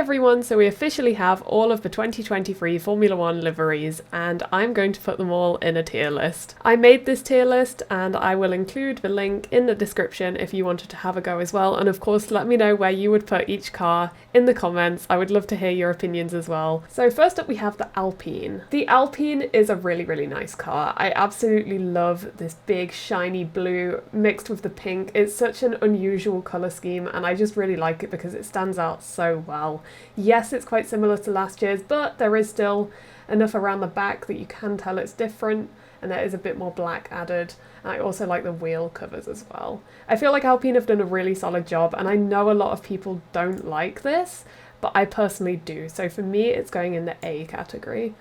everyone, so we officially have all of the 2023 Formula 1 liveries and I'm going to put them all in a tier list. I made this tier list and I will include the link in the description if you wanted to have a go as well, and of course let me know where you would put each car in the comments. I would love to hear your opinions as well. So first up we have the Alpine. The Alpine is a really nice car. I absolutely love this big shiny blue mixed with the pink. It's such an unusual colour scheme and I just really like it because it stands out so well. Yes, it's quite similar to last year's, but there is still enough around the back that you can tell it's different, and there is a bit more black added. And I also like the wheel covers as well. I feel like Alpine have done a really solid job, and I know a lot of people don't like this, but I personally do. So for me, it's going in the A category.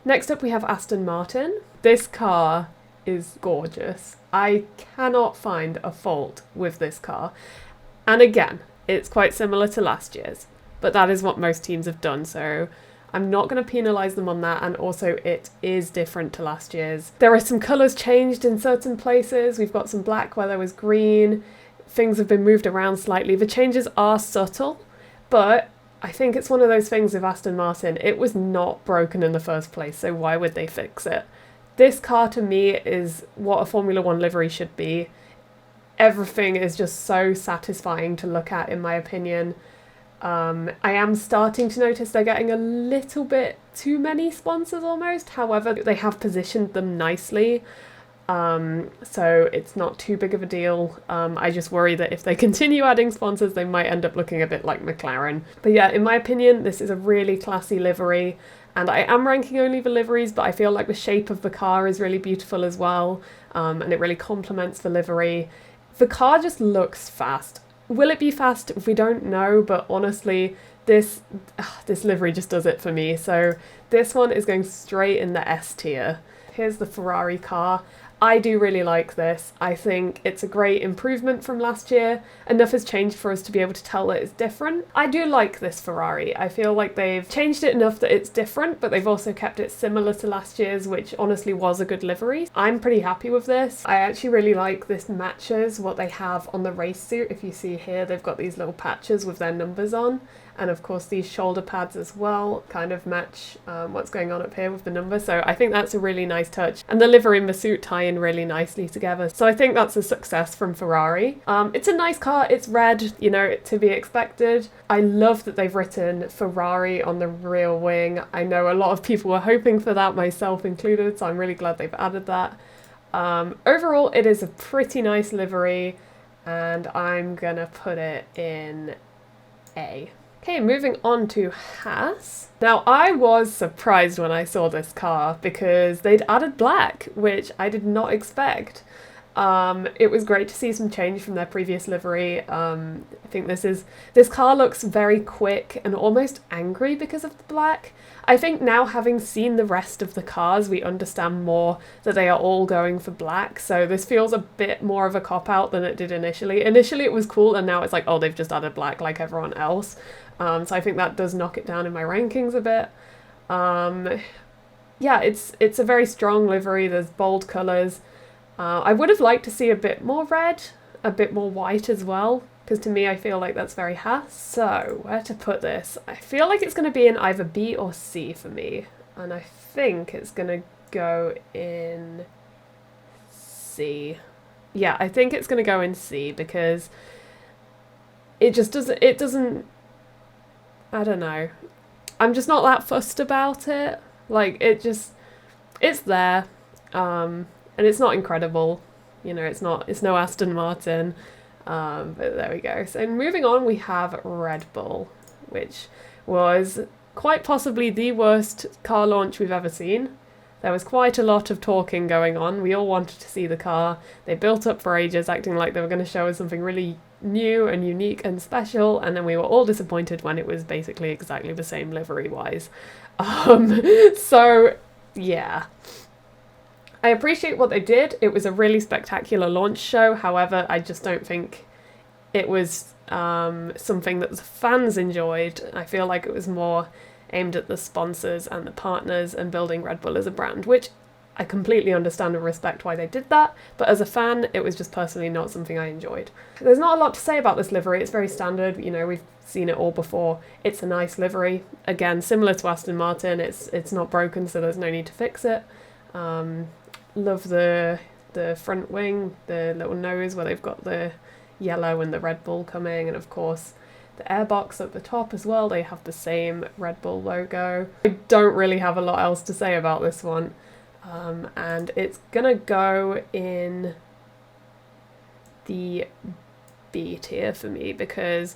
Next up, we have Aston Martin. This car is gorgeous. I cannot find a fault with this car. And again, it's quite similar to last year's, but that is what most teams have done, so I'm not going to penalise them on that, and also it is different to last year's. There are some colours changed in certain places. We've got some black where there was green. Things have been moved around slightly. The changes are subtle, but I think it's one of those things with Aston Martin. It was not broken in the first place, so why would they fix it? This car to me is what a Formula 1 livery should be. Everything is just so satisfying to look at, in my opinion. I am starting to notice they're getting a little bit too many sponsors almost. However, they have positioned them nicely, so it's not too big of a deal. I just worry that if they continue adding sponsors, they might end up looking a bit like McLaren. But yeah, in my opinion, this is a really classy livery, and I am ranking only the liveries, but I feel like the shape of the car is really beautiful as well, and it really complements the livery. The car just looks fast. Will it be fast? We don't know, but honestly, this livery just does it for me. So this one is going straight in the S tier. Here's the Ferrari car. I do really like this. I think it's a great improvement from last year. Enough has changed for us to be able to tell that it's different. I do like this Ferrari. I feel like they've changed it enough that it's different, but they've also kept it similar to last year's, which honestly was a good livery. I'm pretty happy with this. I actually really like this matches what they have on the race suit. If you see here, they've got these little patches with their numbers on. And of course these shoulder pads as well kind of match what's going on up here with the number. So I think that's a really nice touch. And the livery and the suit tie in really nicely together. So I think that's a success from Ferrari. It's a nice car. It's red, you know, to be expected. I love that they've written Ferrari on the rear wing. I know a lot of people were hoping for that, myself included. So I'm really glad they've added that. Overall, it is a pretty nice livery, and I'm gonna put it in A. Okay, moving on to Haas. Now, I was surprised when I saw this car because they'd added black, which I did not expect. It was great to see some change from their previous livery. I think this car looks very quick and almost angry because of the black. I think now, having seen the rest of the cars, we understand more that they are all going for black. So this feels a bit more of a cop-out than it did initially. Initially it was cool, and now it's like, oh, they've just added black like everyone else. So I think that does knock it down in my rankings a bit. Yeah, it's a very strong livery. There's bold colours. I would have liked to see a bit more red, a bit more white as well, because to me I feel like that's very Haas. So where to put this? I feel like it's going to be in either B or C for me, and I think it's going to go in C. Yeah, I think it's going to go in C because it just doesn't, I don't know. I'm just not that fussed about it. Like, it's there. And it's not incredible. You know, it's no Aston Martin. But there we go. So moving on, we have Red Bull, which was quite possibly the worst car launch we've ever seen. There was quite a lot of talking going on. We all wanted to see the car. They built up for ages, acting like they were going to show us something really new and unique and special, and then we were all disappointed when it was basically exactly the same livery-wise. So, yeah. I appreciate what they did. It was a really spectacular launch show. However, I just don't think it was something that the fans enjoyed. I feel like it was more aimed at the sponsors and the partners and building Red Bull as a brand, which I completely understand and respect why they did that, but as a fan, it was just personally not something I enjoyed. There's not a lot to say about this livery. It's very standard. You know, we've seen it all before. It's a nice livery. Again, similar to Aston Martin, it's not broken, so there's no need to fix it. Love the front wing, the little nose where they've got the yellow and the Red Bull coming, and of course the airbox at the top as well. They have the same Red Bull logo. I don't really have a lot else to say about this one. And it's gonna go in the B tier for me because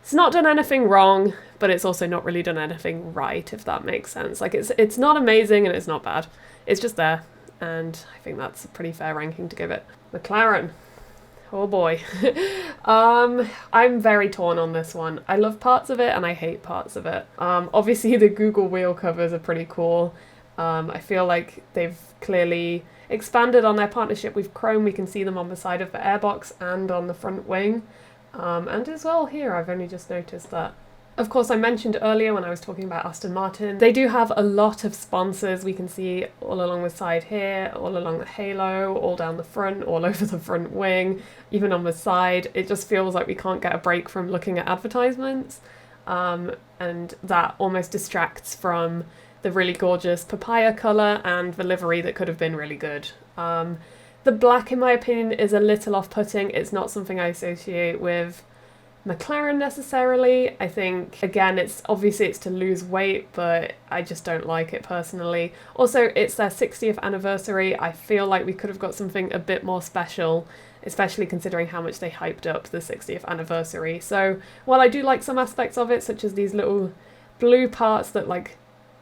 it's not done anything wrong, but it's also not really done anything right, if that makes sense. Like it's not amazing and it's not bad. It's just there, and I think that's a pretty fair ranking to give it. McLaren. Oh boy. I'm very torn on this one. I love parts of it and I hate parts of it. Obviously the Google wheel covers are pretty cool. I feel like they've clearly expanded on their partnership with Chrome. We can see them on the side of the airbox and on the front wing. And as well here, I've only just noticed that. Of course, I mentioned earlier when I was talking about Aston Martin, they do have a lot of sponsors. We can see all along the side here, all along the halo, all down the front, all over the front wing, even on the side. It just feels like we can't get a break from looking at advertisements. And that almost distracts from the really gorgeous papaya colour and the livery that could have been really good. The black, in my opinion, is a little off-putting. It's not something I associate with McLaren necessarily. I think, again, it's to lose weight, but I just don't like it personally. Also, it's their 60th anniversary. I feel like we could have got something a bit more special, especially considering how much they hyped up the 60th anniversary. So while I do like some aspects of it, such as these little blue parts that like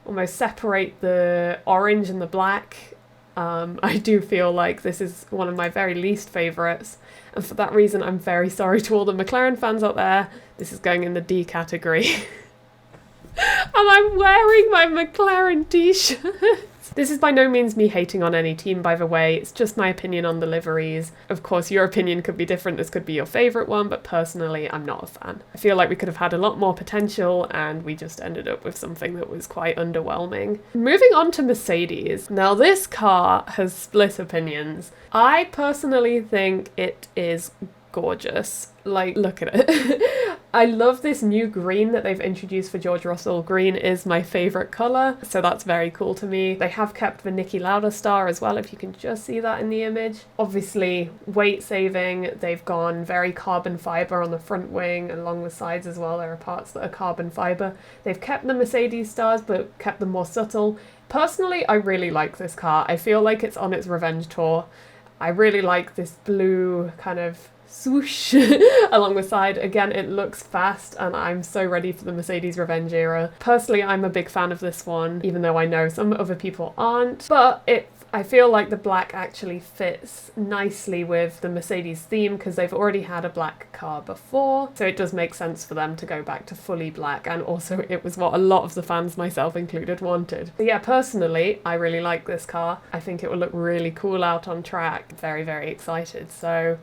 almost separate the orange and the black, I do feel like this is one of my very least favourites, and for that reason I'm very sorry to all the McLaren fans out there. This is going in the D category. And I'm wearing my McLaren t-shirt. This is by no means me hating on any team, by the way. It's just my opinion on the liveries. Of course, your opinion could be different. This could be your favourite one, but personally, I'm not a fan. I feel like we could have had a lot more potential, and we just ended up with something that was quite underwhelming. Moving on to Mercedes. Now, this car has split opinions. I personally think it is gorgeous. Like, look at it. I love this new green that they've introduced for George Russell. Green is my favourite colour, so that's very cool to me. They have kept the Niki Lauda star as well, if you can just see that in the image. Obviously, weight saving. They've gone very carbon fibre on the front wing and along the sides as well. There are parts that are carbon fibre. They've kept the Mercedes stars, but kept them more subtle. Personally, I really like this car. I feel like it's on its revenge tour. I really like this blue kind of swoosh along the side. Again, it looks fast, and I'm so ready for the Mercedes revenge era. Personally, I'm a big fan of this one, even though I know some other people aren't, but I feel like the black actually fits nicely with the Mercedes theme because they've already had a black car before, so it does make sense for them to go back to fully black, and also it was what a lot of the fans, myself included, wanted. But yeah, personally, I really like this car. I think it will look really cool out on track. Very, very excited. So,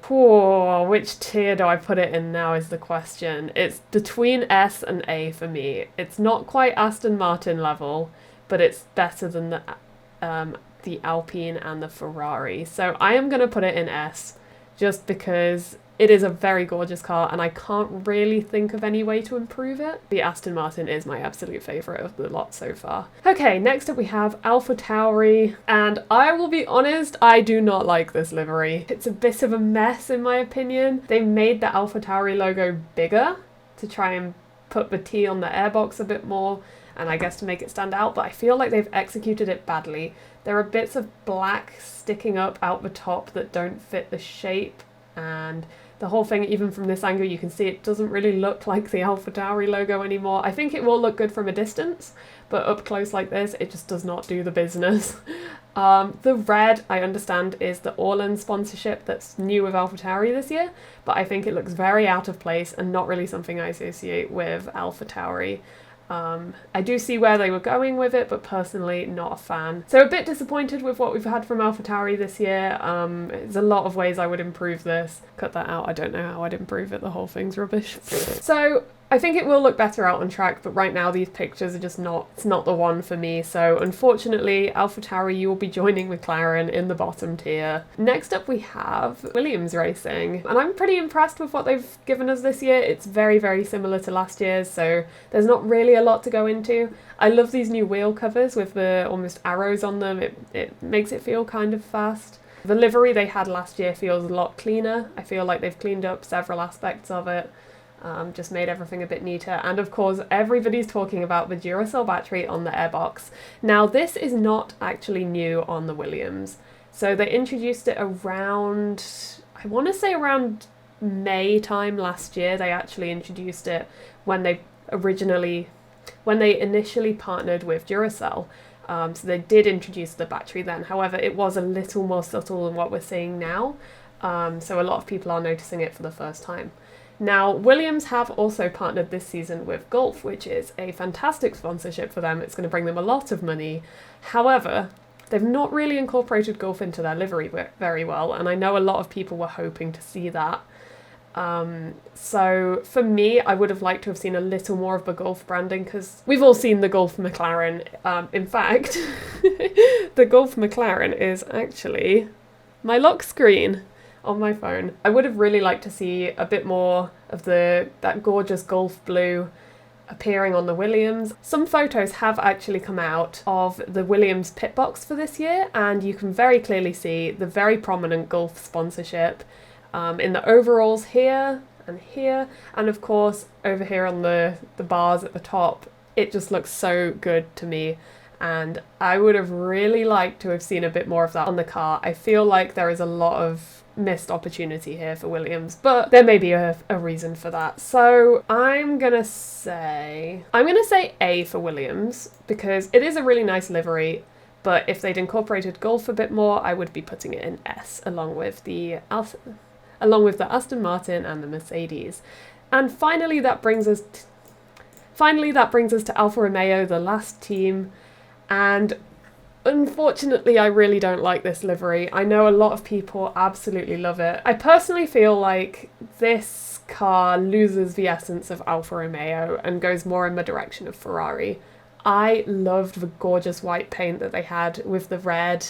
which tier do I put it in now is the question. It's between S and A for me. It's not quite Aston Martin level, but it's better than the Alpine and the Ferrari. So I am going to put it in S just because it is a very gorgeous car and I can't really think of any way to improve it. The Aston Martin is my absolute favourite of the lot so far. Okay, next up we have AlphaTauri, and I will be honest, I do not like this livery. It's a bit of a mess in my opinion. They made the AlphaTauri logo bigger to try and put the T on the airbox a bit more, and I guess to make it stand out, but I feel like they've executed it badly. There are bits of black sticking up out the top that don't fit the shape, and the whole thing, even from this angle, you can see it doesn't really look like the AlphaTauri logo anymore. I think it will look good from a distance, but up close like this, it just does not do the business. The red, I understand, is the Orlan sponsorship that's new with AlphaTauri this year, but I think it looks very out of place and not really something I associate with AlphaTauri. I do see where they were going with it, but personally not a fan. So a bit disappointed with what we've had from AlphaTauri this year. There's a lot of ways I would improve this. Cut that out, I don't know how I'd improve it, the whole thing's rubbish. So I think it will look better out on track, but right now these pictures are just it's not the one for me. So unfortunately, AlphaTauri, you will be joining McLaren in the bottom tier. Next up we have Williams Racing, and I'm pretty impressed with what they've given us this year. It's very, very similar to last year's, so there's not really a lot to go into. I love these new wheel covers with the almost arrows on them. It makes it feel kind of fast. The livery they had last year feels a lot cleaner. I feel like they've cleaned up several aspects of it. Just made everything a bit neater. And of course, everybody's talking about the Duracell battery on the airbox. Now, this is not actually new on the Williams. So they introduced it around, I want to say around May time last year. They actually introduced it when they initially partnered with Duracell. So they did introduce the battery then. However, it was a little more subtle than what we're seeing now. So a lot of people are noticing it for the first time. Now, Williams have also partnered this season with Gulf, which is a fantastic sponsorship for them. It's going to bring them a lot of money. However, they've not really incorporated Gulf into their livery very well, and I know a lot of people were hoping to see that. So for me, I would have liked to have seen a little more of the Gulf branding, because we've all seen the Gulf McLaren. In fact, the Gulf McLaren is actually my lock screen on my phone. I would have really liked to see a bit more of that gorgeous Gulf blue appearing on the Williams. Some photos have actually come out of the Williams pit box for this year, and you can very clearly see the very prominent Gulf sponsorship in the overalls here, and of course over here on the bars at the top. It just looks so good to me, and I would have really liked to have seen a bit more of that on the car. I feel like there is a lot of missed opportunity here for Williams, but there may be a reason for that. So I'm gonna say A for Williams, because it is a really nice livery, but if they'd incorporated Gulf a bit more, I would be putting it in S along with the Aston Martin and the Mercedes. And finally that brings us to Alfa Romeo, the last team, and unfortunately, I really don't like this livery. I know a lot of people absolutely love it. I personally feel like this car loses the essence of Alfa Romeo and goes more in the direction of Ferrari. I loved the gorgeous white paint that they had with the red.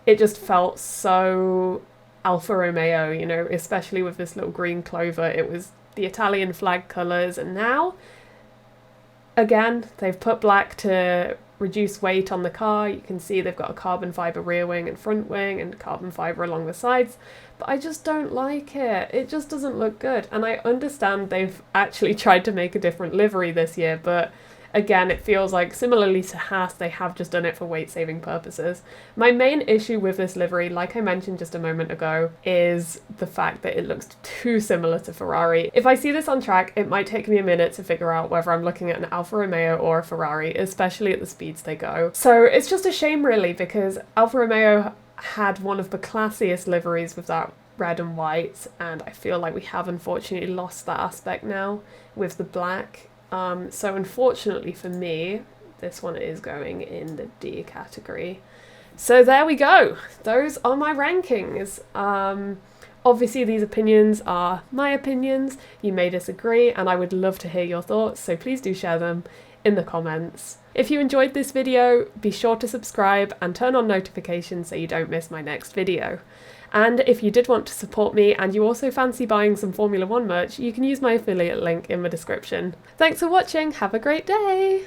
It just felt so Alfa Romeo, you know, especially with this little green clover. It was the Italian flag colours, and now, again, they've put black to reduce weight on the car. You can see they've got a carbon fibre rear wing and front wing and carbon fibre along the sides, but I just don't like it. It just doesn't look good, and I understand they've actually tried to make a different livery this year, but again, it feels like, similarly to Haas, they have just done it for weight-saving purposes. My main issue with this livery, like I mentioned just a moment ago, is the fact that it looks too similar to Ferrari. If I see this on track, it might take me a minute to figure out whether I'm looking at an Alfa Romeo or a Ferrari, especially at the speeds they go. So it's just a shame, really, because Alfa Romeo had one of the classiest liveries with that red and white, and I feel like we have unfortunately lost that aspect now with the black. So unfortunately for me, this one is going in the D category. So there we go. Those are my rankings. Obviously these opinions are my opinions. You may disagree, and I would love to hear your thoughts, so please do share them in the comments. If you enjoyed this video, be sure to subscribe and turn on notifications so you don't miss my next video. And if you did want to support me and you also fancy buying some Formula 1 merch, you can use my affiliate link in the description. Thanks for watching, have a great day!